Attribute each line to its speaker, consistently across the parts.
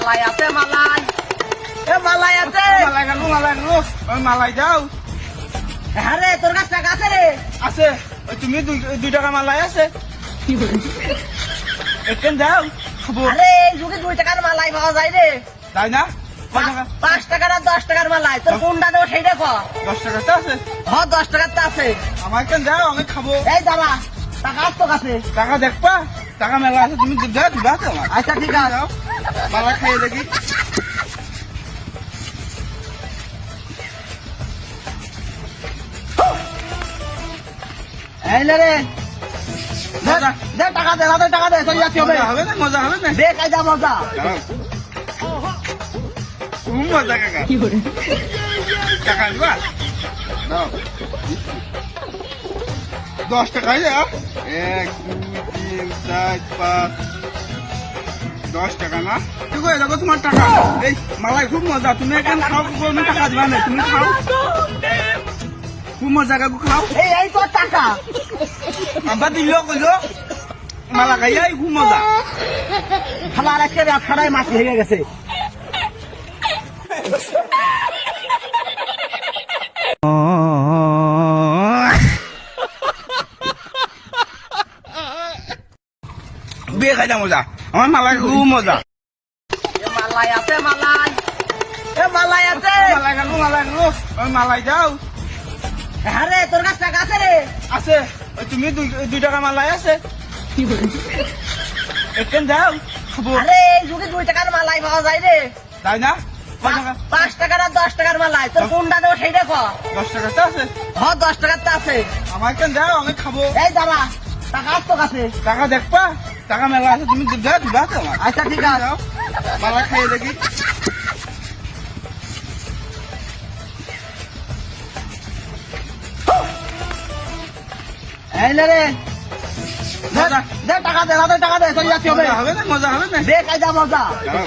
Speaker 1: মালাই আছে মালাই মালাই আছে
Speaker 2: মালাই গেল ওই মালাই যাও।
Speaker 1: হ্যাঁ রে তোর কাছে টাকা আছে রে
Speaker 2: আছে ওই তুমি 2 টাকা মালাই আছে এখান যাও খাবো।
Speaker 1: আরে এই যুগে 2 টাকার মালাই পাওয়া যায় রে।
Speaker 2: তাই না? কয় টাকা?
Speaker 1: 5 টাকার আর 10 টাকার মালাই তোর কোনটা দেবো সেইটা কর।
Speaker 2: 10 টাকা তো আছে।
Speaker 1: হ্যাঁ 10 টাকার তো আছে।
Speaker 2: আমার এখান যাও আমি খাবো।
Speaker 1: এই দাঁড়া টাকা আছে তোর কাছে।
Speaker 2: টাকা দেখবা টাকা মেলা আছে তুমি দিবা তো আমার।
Speaker 1: আচ্ছা ঠিক আছে
Speaker 2: যাও মালাই খাইয়ে দেখি।
Speaker 1: এই লে রে
Speaker 2: মজা
Speaker 1: দে টাকা দে রাতে টাকা দে চলে যাচ্ছি হবে
Speaker 2: মজা হবে না
Speaker 1: দে কায়দা মজা।
Speaker 2: খুব মজা কাকা টাকা দিবা দাও 10 টাকা যা 1 2 3 4 5 10 টাকা না ঠিক আছে দেখো তোমার টাকা। এই মালাই খুব মজা তুমি এখানে খাও কোনো টাকা দিবা না তুমি খাও খুব মজা কাকু খাও।
Speaker 1: এই তোর টাকা
Speaker 2: আবার দিল কইলো মালা খাইয়াই খুব মজা।
Speaker 1: আমার আজকে ব্যবসাটাই মাছ ভেঙে গেছে।
Speaker 2: বিয়ে খাইটা মজা আমার মালাই খুব মজা।
Speaker 1: মালাই আছে মালাই মালাই আছে
Speaker 2: মালাই গেল ওই মালাই যাও।
Speaker 1: হ্যাঁ রে তোর কাছে টাকা আছে রে
Speaker 2: আছে ওই তুমি 2 টাকা মালাই আছে এখান যাও খাবো।
Speaker 1: আরে এই যুগে 2 টাকার মালাই পাওয়া যায় রে।
Speaker 2: তাই না? কয় টাকা?
Speaker 1: 5 টাকার আর 10 টাকার মালাই তোর কোনটা দেবো সেইটা কর।
Speaker 2: 10 টাকা তো আছে।
Speaker 1: হ্যাঁ 10 টাকার তো আছে।
Speaker 2: আমার এখান যাও আমি খাবো।
Speaker 1: এই দাঁড়া টাকা আছে তোর কাছে।
Speaker 2: টাকা দেখবা টাকা মেলা আছে তুমি দিবা তো আমার।
Speaker 1: আচ্ছা ঠিক আছে
Speaker 2: যাও মালাই খাইয়ে দেখি।
Speaker 1: এই লে রে
Speaker 2: মজা
Speaker 1: দে টাকা দে রাতে টাকা দে চলে যাচ্ছি হবে
Speaker 2: মজা হবে না
Speaker 1: দে কায়দা মজা।
Speaker 2: যাও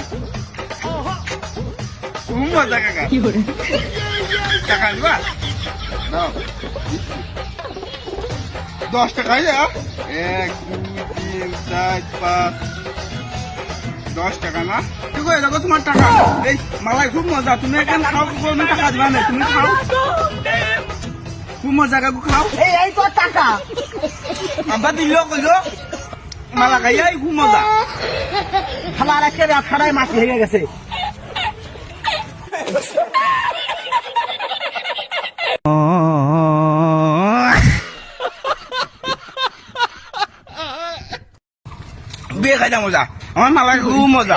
Speaker 2: খুব মজা কাকা টাকা দিবা দাও 10 টাকা যা 1 2 3 4 5 10 টাকা না ঠিক আছে দেখো তোমার টাকা। এই মালাই খুব মজা তুমি এখানে খাও কোনো টাকা দিবা না তুমি খাও খুব মজা কাকু খাও।
Speaker 1: এই তোর টাকা
Speaker 2: আবার দিল কইলো মালা খাইয়াই খুব মজা।
Speaker 1: আমার আজকে ব্যবসাটাই মাছ ভেঙে গেছে।
Speaker 2: বিয়ে খাইটা মজা আমার মালাই খুব মজা।